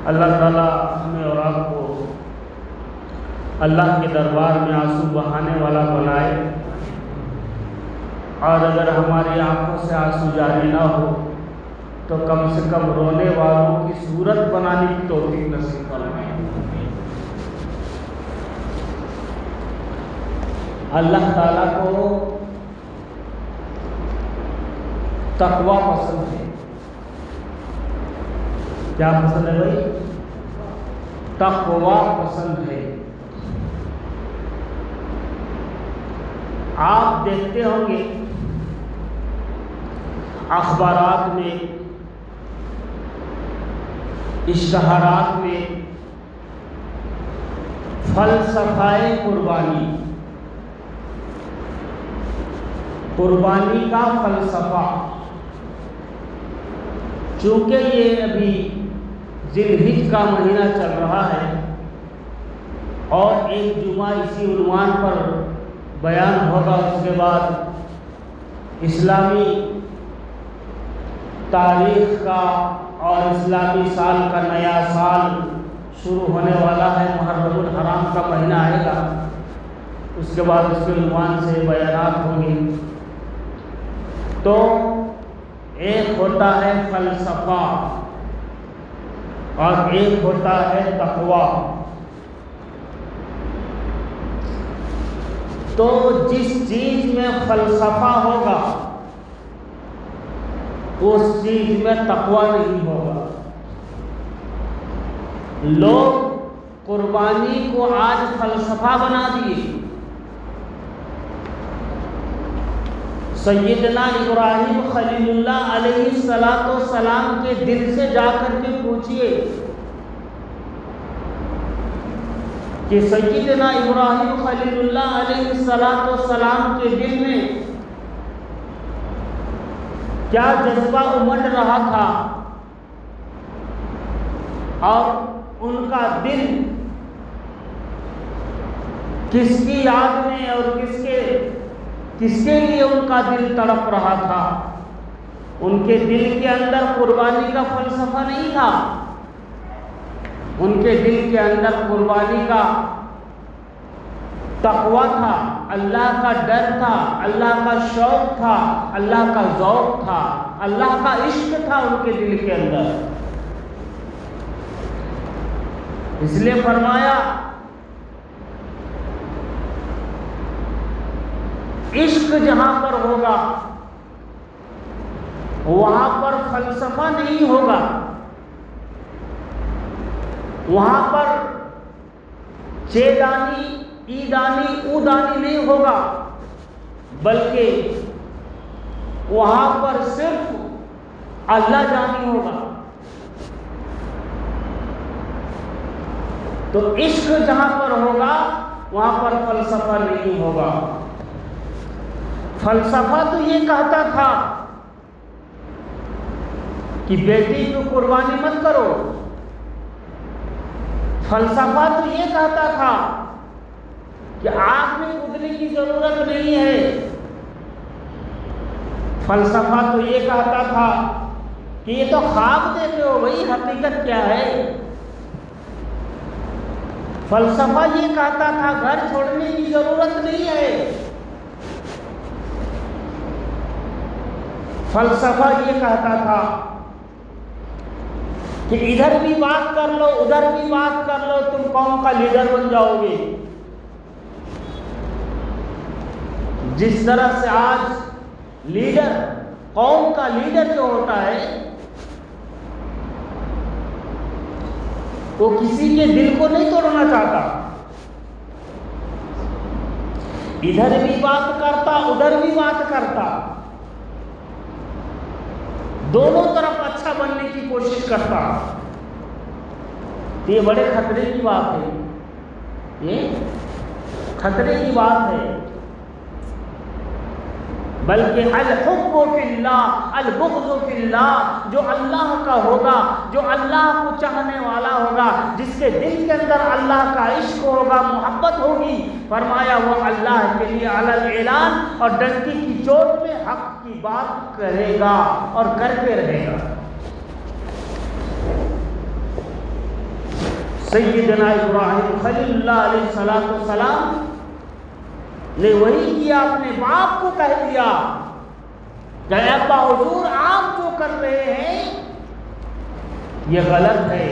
اللہ تعالیٰ ہمیں اور آپ کو اللہ کے دربار میں آنسو بہانے والا بنائے، اور اگر ہماری آنکھوں سے آنسو جاری نہ ہو تو کم سے کم رونے والوں کی صورت بنانے کی توفیق نصیب فرمائے۔ اللہ تعالیٰ کو تقوی پسند ہے۔ کیا پسند ہے بھائی؟ تقوی پسند ہے۔ آپ دیکھتے ہوں گے اخبارات میں، اشتہارات میں، فلسفہ قربانی کا فلسفہ، چونکہ یہ ابھی ذی الحجہ کا مہینہ چل رہا ہے اور ایک جمعہ اسی عنوان پر بیان ہوگا، اس کے بعد اسلامی تاریخ کا اور اسلامی سال کا نیا سال شروع ہونے والا ہے، محرم الحرام کا مہینہ آئے گا، اس کے بعد اس کے عنوان سے بیانات ہوں گے۔ تو ایک ہوتا ہے فلسفہ اور ایک ہوتا ہے تقوی۔ تو جس چیز میں فلسفہ ہوگا اس چیز میں تقوی نہیں ہوگا۔ لوگ قربانی کو آج فلسفہ بنا دیے۔ سیدنا ابراہیم خلیل اللہ علیہ السلام کے دل سے جا کر کے پوچھئے کہ سیدنا ابراہیم خلیل اللہ علیہ السلام کے دل میں کیا جذبہ امڈ رہا تھا، اور ان کا دل کس کی یاد میں اور کس کے لیے ان کا دل تڑپ رہا تھا۔ ان کے دل کے اندر قربانی کا فلسفہ نہیں تھا، ان کے دل کے اندر قربانی کا تقوی تھا، اللہ کا ڈر تھا، اللہ کا شوق تھا، اللہ کا ذوق تھا، اللہ کا عشق تھا ان کے دل کے اندر۔ اس لیے فرمایا عشق جہاں پر ہوگا وہاں پر فلسفہ نہیں ہوگا، وہاں پر چیدانی ایدانی اودانی نہیں ہوگا، بلکہ وہاں پر صرف اللہ جانی ہوگا۔ تو عشق جہاں پر ہوگا وہاں پر فلسفہ نہیں ہوگا۔ فلسفہ تو یہ کہتا تھا کہ بیٹی کو قربانی مت کرو، فلسفہ تو یہ کہتا تھا کہ آگ میں کودنے کی ضرورت نہیں ہے، فلسفہ تو یہ کہتا تھا کہ یہ تو خواب دیکھتے ہو بھائی، حقیقت کیا ہے۔ فلسفہ یہ کہتا تھا گھر چھوڑنے کی ضرورت نہیں ہے، فلسفہ یہ کہتا تھا کہ ادھر بھی بات کر لو ادھر بھی بات کر لو، تم قوم کا لیڈر بن جاؤ گے۔ جس طرح سے آج لیڈر، قوم کا لیڈر جو ہوتا ہے وہ کسی کے دل کو نہیں توڑنا چاہتا، ادھر بھی بات کرتا ادھر بھی بات کرتا، دونوں طرف اچھا بننے کی کوشش کرتا۔ یہ بڑے خطرے کی بات ہے، یہ خطرے کی بات ہے۔ بلکہ الحب فی اللہ البغض فی اللہ، جو اللہ کا ہوگا، جو اللہ کو چاہنے والا ہوگا، جس کے دل کے اندر اللہ کا عشق ہوگا، محبت ہوگی، فرمایا وہ اللہ کے لیے علی الاعلان اور ڈنکی کی چوٹ میں حق کی بات کرے گا اور کرتے رہے گا۔ سیدنا ابراہیم خلیل اللہ علیہ السلام نے وہی کیا، اپنے باپ کو کہہ دیا کہ ابا حضور آپ جو کر رہے ہیں یہ غلط ہے،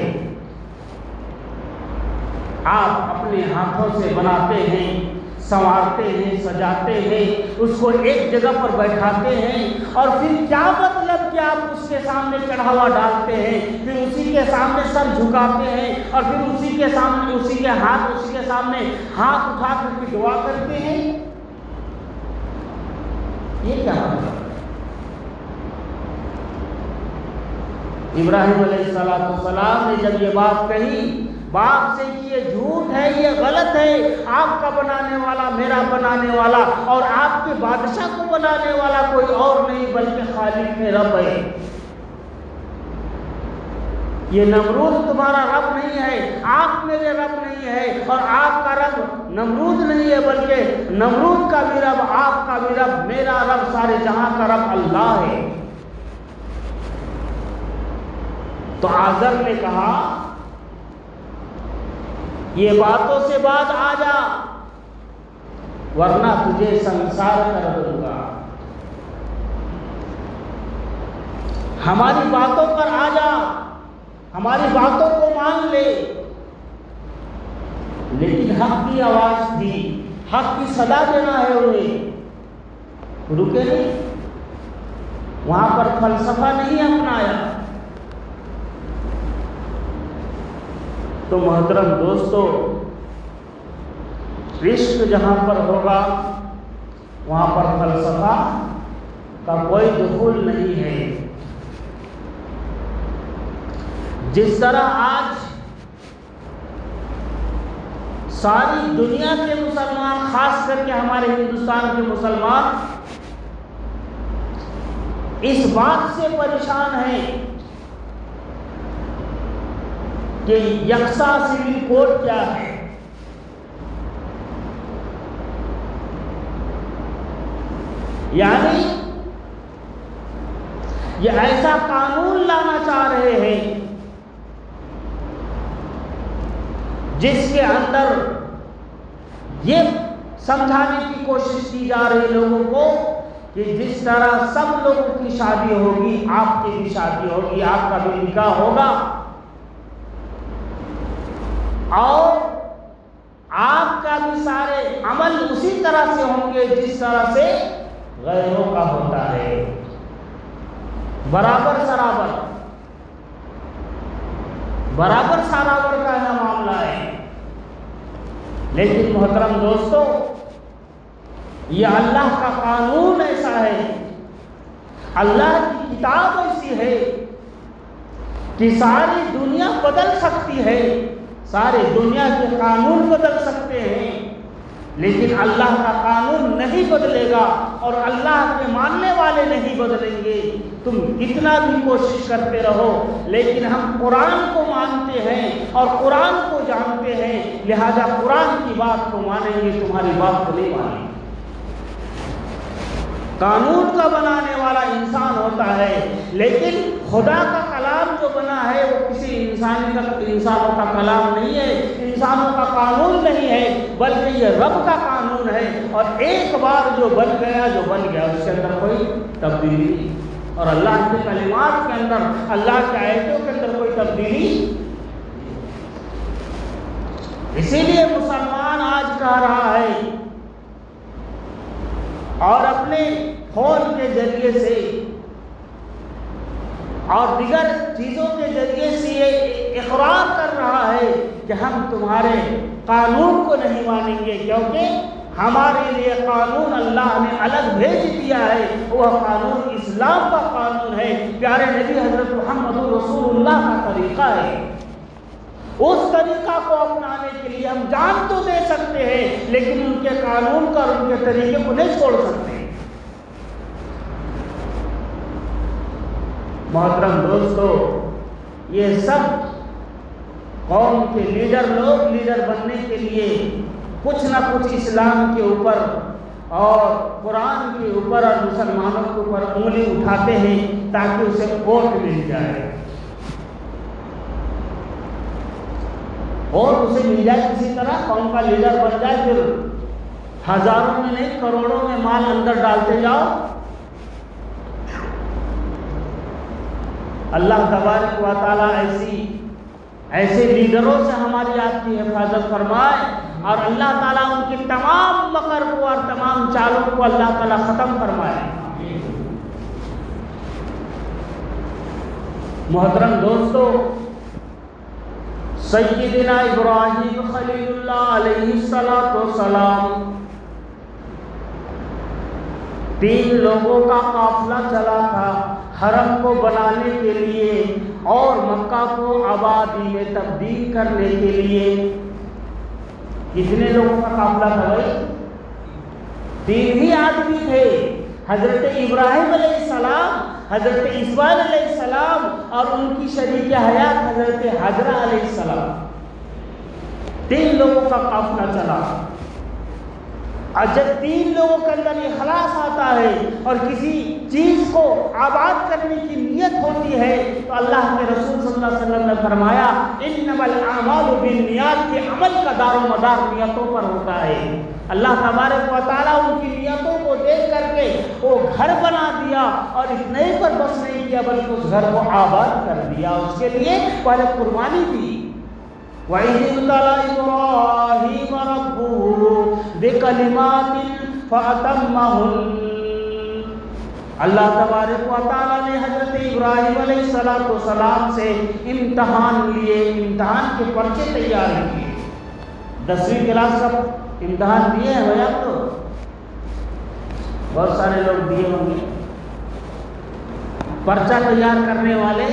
آپ اپنے ہاتھوں سے بناتے ہیں، سنوارتے ہیں، سجاتے ہیں، اس کو ایک جگہ پر بیٹھاتے ہیں، اور پھر کیا مطلب کہ آپ اس کے سامنے چڑھاوا ڈالتے ہیں، پھر اسی کے سامنے سر جھکاتے ہیں، اور پھر اسی کے سامنے اسی کے سامنے ہاتھ اٹھا کر کے دعا کرتے ہیں؟ یہ کیا مطلب ہے؟ ابراہیم علیہ السلام نے جب یہ بات کہی باپ سے کہ یہ جھوٹ ہے، یہ غلط ہے، آپ کا بنانے والا، میرا بنانے والا اور آپ کے بادشاہ کو بنانے والا کوئی اور نہیں بلکہ خالق رب ہے، یہ نمرود تمہارا رب نہیں ہے، آپ میرے رب نہیں ہے، اور آپ کا رب نمرود نہیں ہے بلکہ نمرود کا بھی رب، آپ کا بھی رب، میرا رب، سارے جہاں کا رب اللہ ہے۔ تو آزر نے کہا یہ باتوں سے بعد آ جا ورنہ تجھے سنسار کر دوں گا، ہماری باتوں پر آ جا، ہماری باتوں کو مان لے۔ لیکن حق کی آواز دی، حق کی صدا دینا ہے انہیں، رکے نہیں، وہاں پر فلسفہ نہیں اپنایا۔ تو محترم دوستو، عشق جہاں پر ہوگا وہاں پر فلسفہ کا کوئی دخول نہیں ہے۔ جس طرح آج ساری دنیا کے مسلمان، خاص کر کے ہمارے ہندوستان کے مسلمان اس بات سے پریشان ہیں کہ یکساں سول کوڈ کیا ہے، یعنی یہ ایسا قانون لانا چاہ رہے ہیں جس کے اندر یہ سمجھانے کی کوشش کی جا رہی لوگوں کو کہ جس طرح سب لوگوں کی شادی ہوگی آپ کی بھی شادی ہوگی، آپ کا بھی نکاح ہوگا، اور آپ کا بھی سارے عمل اسی طرح سے ہوں گے جس طرح سے غیروں کا ہوتا ہے، برابر سرابر کا یہ معاملہ ہے۔ لیکن محترم دوستو، یہ اللہ کا قانون ایسا ہے، اللہ کی کتاب ایسی ہے کہ ساری دنیا بدل سکتی ہے، سارے دنیا کے قانون بدل سکتے ہیں، لیکن اللہ کا قانون نہیں بدلے گا، اور اللہ کے ماننے والے نہیں بدلیں گے۔ تم کتنا بھی کوشش کرتے رہو، لیکن ہم قرآن کو مانتے ہیں اور قرآن کو جانتے ہیں، لہذا قرآن کی بات کو مانیں گے، تمہاری بات کو نہیں مانیں گے۔ قانون کا بنانے والا انسان ہوتا ہے، لیکن خدا کا کلام جو بنا ہے وہ کسی انسانوں کا کلام نہیں ہے، انسانوں کا قانون نہیں ہے، بلکہ یہ رب کا قانون ہے، اور ایک بار جو بن گیا اس کے اندر کوئی تبدیلی نہیں، اور اللہ کے کلمات کے اندر، اللہ کے آیتوں کے اندر کوئی تبدیلی۔ اسی لیے مسلمان آج کہہ رہا ہے اور اپنے فون کے ذریعے سے اور دیگر چیزوں کے ذریعے سے یہ اقرار کر رہا ہے کہ ہم تمہارے قانون کو نہیں مانیں گے، کیونکہ ہمارے لیے قانون اللہ نے الگ بھیج دیا ہے، وہ قانون اسلام کا قانون ہے، پیارے نبی حضرت محمد رسول اللہ کا طریقہ ہے۔ اس طریقہ کو اپنانے کے لیے ہم جان تو دے سکتے ہیں، لیکن ان کے قانون کا اور ان کے طریقے کو نہیں چھوڑ سکتے۔ محترم دوستو، یہ سب قوم کے لیڈر بننے کے لیے کچھ نہ کچھ اسلام کے اوپر اور قرآن کے اوپر اور مسلمانوں کے اوپر انگلی اٹھاتے ہیں تاکہ اسے ووٹ مل جائے۔ اور اسے مل جائے کسی طرح، قوم کا لیڈر بن جائے، پھر ہزاروں میں نہیں کروڑوں میں مال اندر ڈالتے جاؤ۔ اللہ تبارک و تعالیٰ ایسے لیڈروں سے ہماری آپ کی حفاظت فرمائے، اور اللہ تعالیٰ ان کی تمام مکر کو اور تمام چالوں کو اللہ تعالیٰ ختم فرمائے۔ محترم دوستو، سیدنا ابراہیم خلیل اللہ علیہ السلام 3 لوگوں کا قافلہ چلا تھا حرم کو بنانے کے لیے اور مکہ کو آبادی میں تبدیل کرنے کے لیے۔ کتنے لوگوں کا قافلہ تھا بھائی؟ 3 ہی آدمی تھے، حضرت ابراہیم علیہ السلام، حضرت اسماعیل علیہ السلام اور ان کی شریک حیات حضرت حاجرہ علیہ السلام۔ 3 لوگوں کا قافلہ چلا، اور جب 3 لوگوں کے اندر اخلاص آتا ہے اور کسی چیز کو آباد کرنے کی نیت ہوتی ہے تو اللہ کے رسول صلی اللہ علیہ وسلم نے فرمایا انما الاعمال بالنیات، کہ عمل کا دار و مدار نیتوں پر ہوتا ہے۔ اللہ تبارک و تعالیٰ ان کی نیتوں کو دیکھ کر کے وہ گھر بنا دیا، اور اتنے ہی پر بس نہیں کیا بلکہ اس گھر کو آباد کر دیا، اس کے لیے پہلے قربانی دی۔ وَإِذِ ابْتَلَىٰ إِبْرَاهِيمَ رَبُّهُ بِكَلِمَاتٍ فَأَتَمَّهُنَّ، اللہ تبارک و تعالیٰ نے حضرت ابراہیم علیہ السلام سے امتحان لیے، امتحان کے پرچے تیار کیے۔ 10ویں کلاس کا امتحان دیے ہیں بھائی آپ تو؟ بہت سارے لوگ دیے ہوں گے۔ پرچہ تیار کرنے والے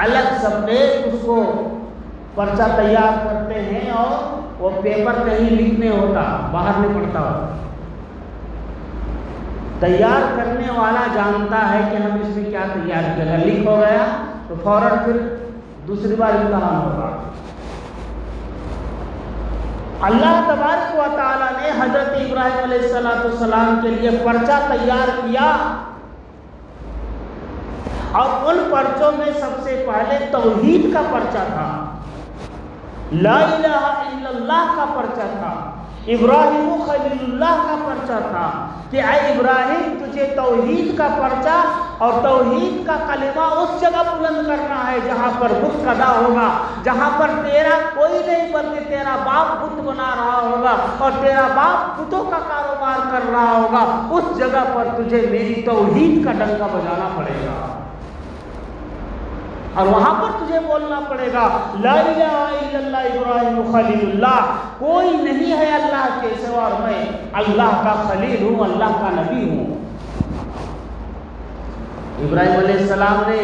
الگ سبجیکٹ اس کو پرچہ تیار کرتے ہیں، اور وہ پیپر کہیں لکھنے ہوتا، باہر نہیں پڑتا ہوتا۔ تیار کرنے والا جانتا ہے کہ ہم اس میں کیا تیار کیا، اگر لکھ ہو گیا تو فوراً پھر دوسری بار امتحان ہوگا۔ اللہ تبارک و تعالیٰ نے حضرت ابراہیم علیہ السلام کے لیے پرچہ تیار کیا، اور ان پرچوں میں سب سے پہلے توحید کا پرچہ تھا، لا الہ الا اللہ کا پرچہ تھا، ابراہیم خلیل اللہ کا پرچہ تھا کہ اے ابراہیم تجھے توحید کا پرچہ اور توحید کا کلمہ اس جگہ بلند کرنا ہے جہاں پر بت قدا ہوگا، جہاں پر تیرا کوئی نہیں بلکہ تیرا باپ بت بنا رہا ہوگا اور تیرا باپ بتوں کا کاروبار کر رہا ہوگا، اس جگہ پر تجھے میری توحید کا ڈنکا بجانا پڑے گا، اور وہاں پر تجھے بولنا پڑے گا لا الہ الا اللہ ابراہیم خلیل اللہ، کوئی نہیں ہے اللہ کے سوا اور میں اللہ کا خلیل ہوں، اللہ کا نبی ہوں۔ ابراہیم علیہ السلام نے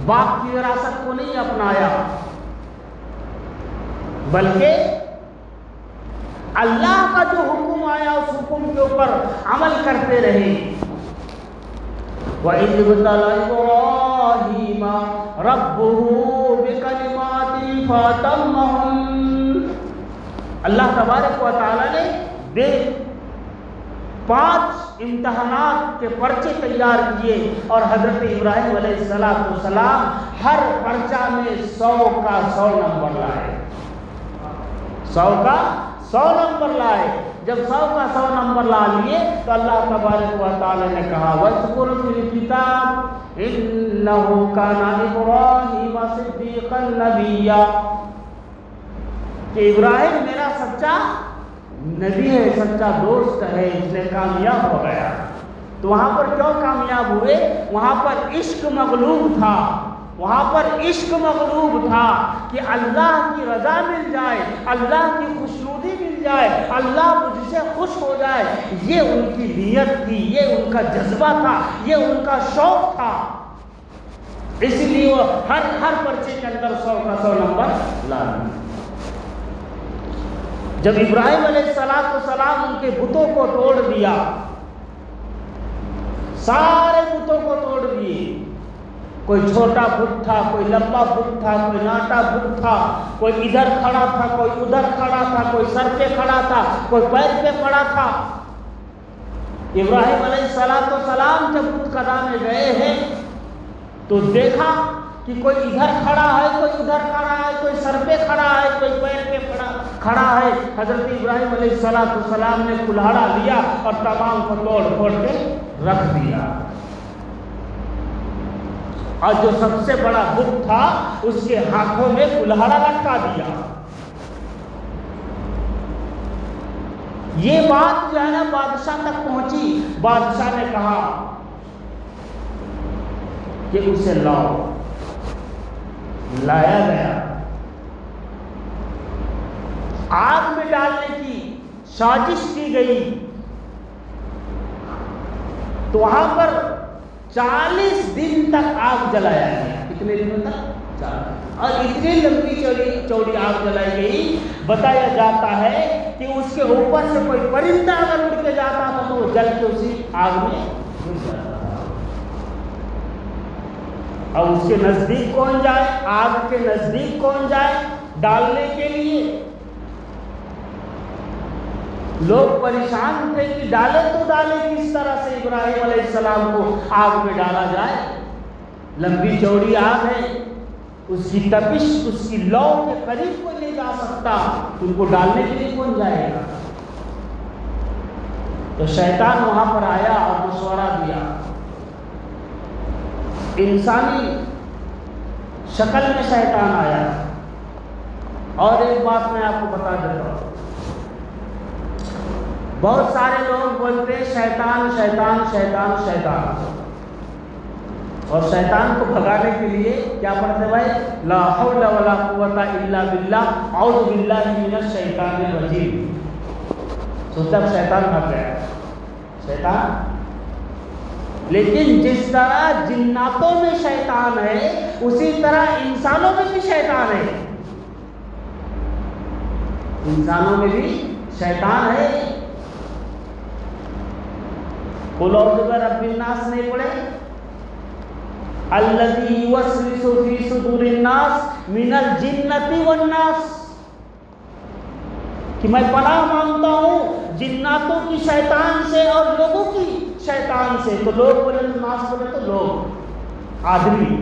باپ کی وراثت کو نہیں اپنایا، بلکہ اللہ کا جو حکم آیا اس حکم کے اوپر عمل کرتے رہے۔ وَإِذِ ابْتَلَىٰ إِبْرَاهِيمَ رَبُّهُ بِكَلِمَاتٍ فَأَتَمَّهُنَّ، اللہ تبارک و تعالیٰ نے 5 امتحانات کے پرچے تیار کیے، اور حضرت ابراہیم علیہ السلام ہر پرچہ میں 100 کا 100 نمبر لائے، 100 کا 100 نمبر لائے۔ جب 100 کا 100 نمبر لا لیے تو اللہ تبارک و تعالی نے کہا وَاذْكُرْ فِي الْكِتَابِ إِنَّهُ كَانَ إِبْرَاهِيمَ صِدِّيقًا نَبِيًّا، کہ ابراہیم میرا سچا نبی ہے، سچا دوست ہے، اس نے کامیاب ہو گیا۔ تو وہاں پر کیوں کامیاب ہوئے؟ وہاں پر عشق مغلوب تھا، وہاں پر عشق مغلوب تھا کہ اللہ کی رضا مل جائے، اللہ کی خوشنودی مل جائے، اللہ مجھ سے خوش ہو جائے، یہ ان کی نیت تھی، یہ ان کا جذبہ تھا، یہ ان کا شوق تھا، اس لیے وہ ہر پرچے کے اندر 100 کا 100 نمبر لائے۔ جب ابراہیم علیہ السلام ان کے بتوں کو توڑ دیا، سارے بتوں کو توڑ دیے، کوئی چھوٹا بت تھا، کوئی لمبا بت تھا، کوئی ناٹا بت تھا، کوئی ادھر کھڑا تھا، کوئی ادھر کھڑا تھا، کوئی سر پہ کھڑا تھا، کوئی پیر پہ کھڑا تھا۔ ابراہیم علیہ السلام جب بت قدا میں گئے ہیں تو دیکھا کہ کوئی ادھر کھڑا ہے، کوئی ادھر کھڑا ہے، کوئی سر پہ کھڑا ہے، کوئی پیر پہ کھڑا ہے۔ حضرت ابراہیم علیہ السلام نے کلہاڑا لیا اور تمام کو توڑ پھوڑ کے رکھ دیا، اور جو سب سے بڑا بت تھا اس کے ہاتھوں میں کلہاڑا لٹکا دیا۔ یہ بات جو ہے نا بادشاہ تک پہنچی، بادشاہ نے کہا کہ اسے لاؤ، لایا گیا، آگ میں ڈالنے کی سازش کی گئی، تو وہاں پر 40 دن تک آگ جلایا گیا۔ کتنے دنوں تک؟ 40۔ اور اتنی لمبی چوڑی آگ جلائی گئی، بتایا جاتا ہے کہ اس کے اوپر سے کوئی پرندہ اگر اڑ کے جاتا تھا تو وہ جل کے اسی آگ میں گھس جاتا تھا۔ اور اس کے نزدیک کون جائے، آگ کے نزدیک کون جائے ڈالنے کے لیے؟ لوگ پریشان تھے کہ ڈالے تو ڈالے کس طرح سے ابراہیم علیہ السلام کو آگ میں ڈالا جائے؟ لمبی چوڑی آگ ہے، اس کی تپش، اس کی لو کے قریب کوئی نہیں جا سکتا، ان کو ڈالنے کے لیے کون جائے گا؟ تو شیطان وہاں پر آیا اور مشورہ دیا، انسانی شکل میں شیطان آیا۔ اور ایک بات میں آپ کو بتا دیتا ہوں، بہت سارے لوگ بولتے ہیں شیطان شیطان شیطان شیطان، اور شیطان کو بھگانے کے لیے کیا پڑھتے بھائی؟ لا حول ولا قوت الا باللہ، اعوذ باللہ من الشیطان الرجیم۔ سوچتا شیطان بھگ گیا، شیطان۔ لیکن جس طرح جناتوں میں شیطان ہے اسی طرح انسانوں میں بھی شیطان ہے، انسانوں میں بھی شیطان ہے۔ قل اعوذ برب الناس نہیں پڑھے؟ الذی یوسوس فی صدور الناس من الجنۃ والناس، کہ میں پناہ مانگتا ہوں جناتوں کی شیطان سے اور لوگوں کی شیطان سے۔ تو لوگ بولے تو ناس بولے تو لوگ، آدمی،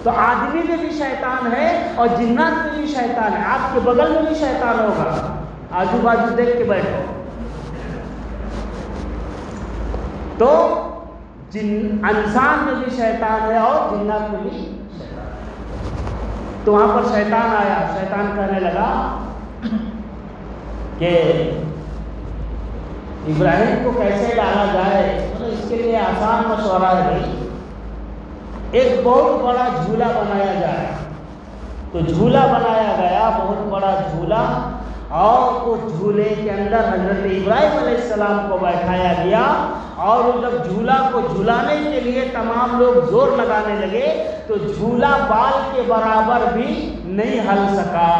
تو آدمی میں بھی شیطان ہے اور جنات میں بھی شیطان ہے۔ آپ کے بغل میں بھی شیطان ہوگا، آجو باجو دیکھ کے بیٹھو۔ تو انسان میں بھی شیطان ہے اور جنات میں بھی شیطان ہے۔ تو وہاں پر شیطان آیا، شیطان کہنے لگا کہ ابراہیم کو کیسے ڈالا جائے؟ اس کے لیے آسان مشورہ ہے بھائی، ایک بہت بڑا جھولا بنایا جائے۔ تو جھولا بنایا گیا، بہت بڑا جھولا، اور اس جھولے کے اندر حضرت ابراہیم علیہ السلام کو بیٹھایا گیا، اور جب جھولا کو جھولانے کے لیے تمام لوگ زور لگانے لگے تو جھولا بال کے برابر بھی نہیں ہل سکا۔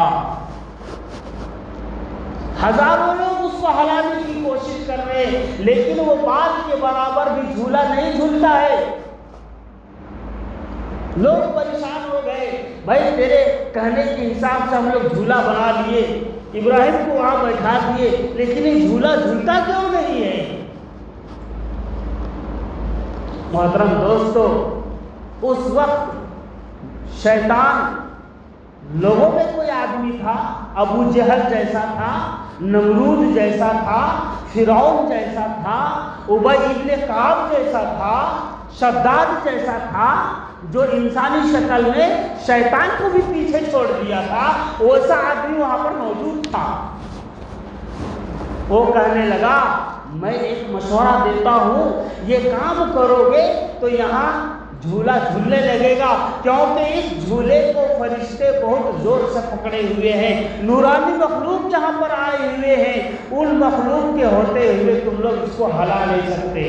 ہزاروں لوگ اس کو ہلانے کی کوشش کر رہے لیکن وہ بال کے برابر بھی جھولا نہیں جھولتا ہے۔ لوگ پریشان ہو گئے، بھائی تیرے کہنے کے حساب سے ہم لوگ جھولا بنا لیے، ابراہیم کو وہاں بیٹھا دیے، لیکن یہ جھولا جھولتا کیوں نہیں ہے؟ محترم دوستو، اس وقت شیطان لوگوں میں کوئی آدمی تھا، ابو جہل جیسا تھا، نمرود جیسا تھا، فرعون جیسا تھا، ابی ابن کعب جیسا تھا، شداد جیسا تھا، جو انسانی شکل میں شیطان کو بھی پیچھے چھوڑ دیا تھا، ویسا آدمی وہاں پر موجود تھا۔ وہ کہنے لگا میں ایک مشورہ دیتا ہوں، یہ کام کرو گے تو یہاں جھولا جھولنے لگے گا، کیونکہ اس جھولے کو فرشتے بہت زور سے پکڑے ہوئے ہیں، نورانی مخلوق جہاں پر آئے ہوئے ہیں، ان مخلوق کے ہوتے ہوئے تم لوگ اس کو ہلا نہیں سکتے۔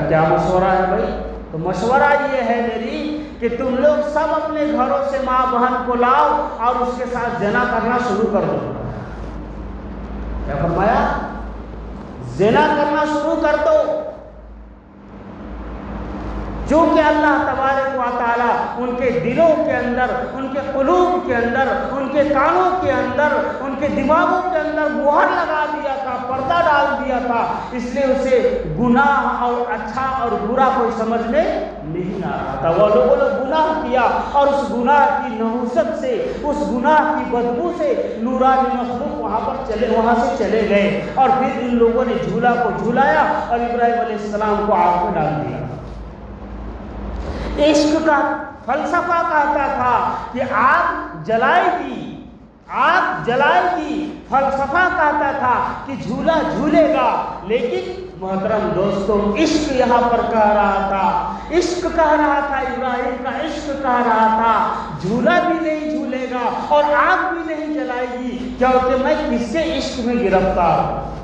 کیا مشورہ ہے بھائی؟ تو مشورہ یہ ہے میری کہ تم لوگ سب اپنے گھروں سے ماں بہن کو لاؤ اور اس کے ساتھ زنا کرنا شروع کر دو۔ کیا فرمایا؟ زنا کرنا شروع کر دو، چونکہ اللہ تبارک و تعالی ان کے دلوں کے اندر، ان کے قلوب کے اندر، ان کے کانوں کے اندر، ان کے دماغوں کے اندر مہر لگا دیا تھا، پردہ ڈال دیا تھا، اس لیے اسے گناہ اور اچھا اور برا کوئی سمجھ میں نہیں آ رہا تھا۔ وہ لوگوں نے گناہ کیا اور اس گناہ کی نحوست سے، اس گناہ کی بدبو سے نورانی مخلوق وہاں سے چلے گئے، اور پھر ان لوگوں نے جھولا کو جھولایا اور ابراہیم علیہ السلام کو آگ میں ڈال دیا۔ عشق کا فلسفہ کہتا تھا کہ آگ جلائے گی، آگ جلائے گی، فلسفہ کہتا تھا کہ جھولا جھولے گا، لیکن محترم دوستوں عشق یہاں پر کہہ رہا تھا، عشق کہہ رہا تھا، ابراہیم کا عشق کہہ رہا تھا جھولا بھی نہیں جھولے گا اور آگ بھی نہیں جلائے گی، کیونکہ میں کس کے عشق میں گرفتار ہوں۔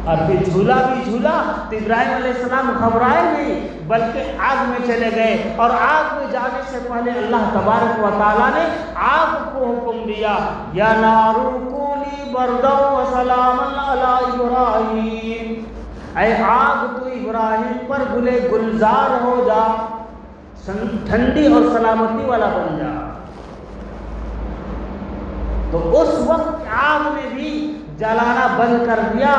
اور پھر جھولا بھی جھولا تو ابراہیم علیہ السلام گھبرائے نہیں، بلکہ آگ میں چلے گئے، اور آگ میں جانے سے پہلے اللہ تبارک و تعالیٰ نے آگ کو حکم دیا، یا نار کونی بردا وسلاما علی ابراہیم، اے آگ تو ابراہیم پر گلے گلزار ہو جا، ٹھنڈی اور سلامتی والا بن جا۔ تو اس وقت آگ نے بھی جلانا بند کر دیا۔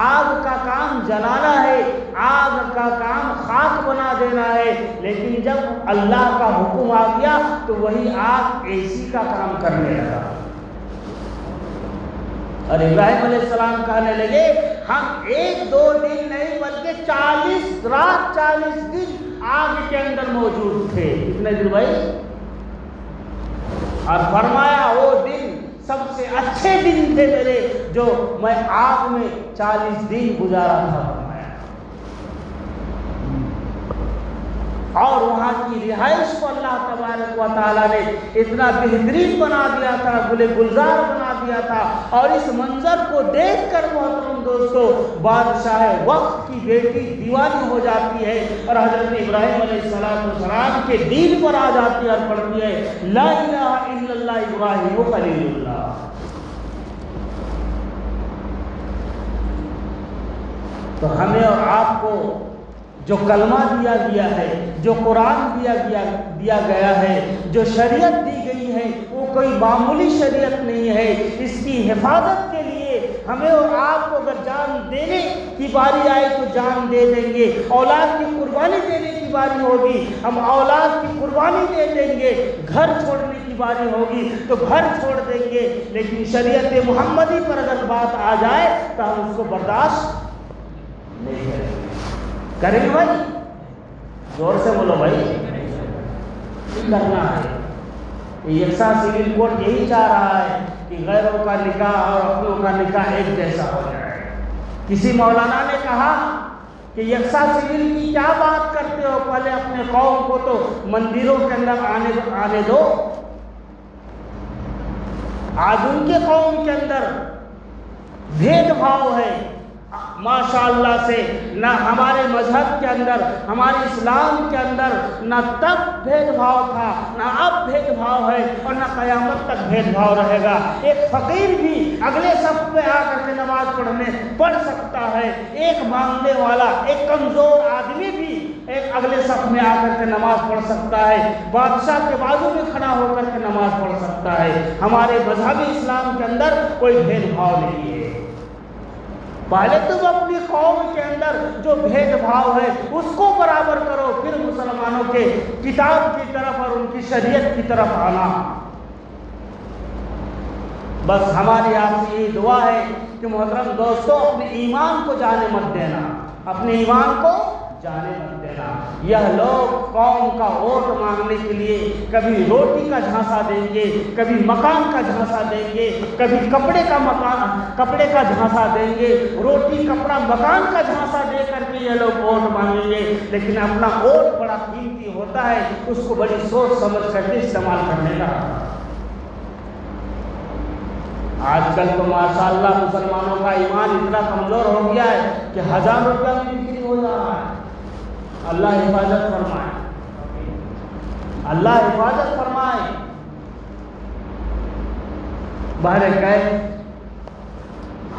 آگ کا کام جلانا ہے، آگ کا کام خاک بنا دینا ہے، لیکن جب اللہ کا حکم آ گیا تو وہی آگ ایسی کا کام کرنے لگا۔ اور ابراہیم علیہ السلام کہنے لگے ہم ایک دو دن نہیں بلکہ 40 رات 40 دن آگ کے اندر موجود تھے۔ کتنے دن بھائی؟ اور فرمایا وہ دن سب سے اچھے دن تھے میرے، جو میں آگ میں 40 دن گزارا تھا۔ اور وہاں کی رہائش کو اللہ تبارک و تعالیٰ نے اتنا بہترین بنا دیا تھا، گلے گلزار بنا دیا تھا، اور اس منظر کو دیکھ کر محترم دوستو بادشاہ وقت کی بیٹی دیوانی ہو جاتی ہے، اور حضرت ابراہیم علیہ السلام کے دین پر آ جاتی ہے اور پڑھتی ہے لا الہ الا اللہ ابراہیم خلیل اللہ۔ تو ہمیں اور آپ کو جو کلمہ دیا گیا ہے، جو قرآن دیا گیا ہے، جو شریعت دی گئی ہے، وہ کوئی معمولی شریعت نہیں ہے۔ اس کی حفاظت کے لیے ہمیں اور آپ کو اگر جان دینے کی باری آئے تو جان دے دیں گے، اولاد کی قربانی دینے کی باری ہوگی ہم اولاد کی قربانی دے دیں گے، گھر چھوڑنے کی باری ہوگی تو گھر چھوڑ دیں گے، لیکن شریعت محمدی پر اگر بات آ جائے تو ہم اس کو برداشت نہیں کریں گے۔ کریں گے بھائی؟ زور سے بولو بھائی، کرنا ہے۔ یکساں سول کوڈ یہی چاہ رہا ہے کہ غیروں کا نکاح اور اپنوں کا نکاح ایک جیسا ہو جائے۔ کسی مولانا نے کہا کہ یکساں سول کی کیا بات کرتے ہو، پہلے اپنے قوم کو تو مندروں کے اندر آنے دو۔ آج ان کے قوم کے اندر بھید بھاؤ ہے، ماشاءاللہ سے نہ ہمارے مذہب کے اندر، ہمارے اسلام کے اندر نہ تب بھید بھاؤ تھا، نہ اب بھید بھاؤ ہے، اور نہ قیامت تک بھید بھاؤ رہے گا۔ ایک فقیر بھی اگلے صف پہ آ کر کے نماز پڑھ سکتا ہے، ایک مانگنے والا، ایک کمزور آدمی بھی ایک اگلے صف میں آ کر کے نماز پڑھ سکتا ہے، بادشاہ کے بازو میں کھڑا ہو کر کے نماز پڑھ سکتا ہے۔ ہمارے مذہبی اسلام کے اندر کوئی بھید بھاؤ نہیں ہے۔ پہلے تم اپنی قوم کے اندر جو بھید بھاؤ ہے اس کو برابر کرو، پھر مسلمانوں کے کتاب کی طرف اور ان کی شریعت کی طرف آنا۔ بس ہماری آپ سے یہی دعا ہے کہ محترم دوستو اپنے ایمان کو جانے مت دینا، اپنے ایمان کو جانے مت دینا۔ یہ لوگ قوم کا ووٹ مانگنے کے لیے کبھی روٹی کا جھانسا دیں گے، کبھی مکان کا جھانسا دیں گے، کبھی کپڑے کا جھانسا دیں گے، روٹی کپڑا مکان کا جھانسا دے کر کے یہ لوگ ووٹ مانگیں گے، لیکن اپنا ووٹ بڑا قیمتی ہوتا ہے، اس کو بڑی سوچ سمجھ کر کے استعمال کرنے کا۔ آج کل تو ماشاءاللہ مسلمانوں کا ایمان اتنا کمزور ہو گیا ہے کہ 1000 روپیہ میں بکری ہو جا رہا ہے۔ اللہ حفاظت فرمائے، اللہ حفاظت فرمائے۔ بہرکیف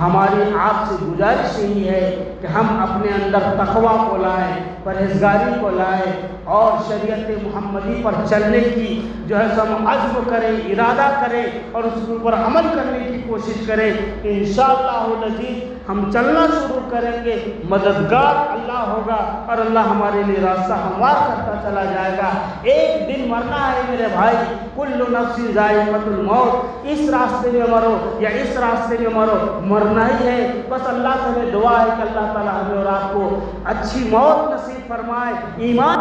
ہماری آپ سے گزارش یہی ہے کہ ہم اپنے اندر تقویٰ کو لائیں، پرہیزگاری کو لائیں اور شریعت محمدی پر چلنے کی جو ہے ہم عزم کریں، ارادہ کریں اور اس کے اوپر عمل کرنے کی کوشش کریں۔ انشاءاللہ العزیز ہم چلنا شروع کریں گے، مددگار اللہ ہوگا اور اللہ ہمارے لیے راستہ ہموار کرتا چلا جائے گا۔ ایک دن مرنا ہے میرے بھائی، کل نفس ذائقۃ الموت، اس راستے میں مرو یا اس راستے میں مرو، مرنا ہی ہے۔ بس اللہ سے ہمیں دعا ہے کہ اللہ تعالیٰ ہمیں اور آپ کو اچھی موت نصیب فرمائے، ایمان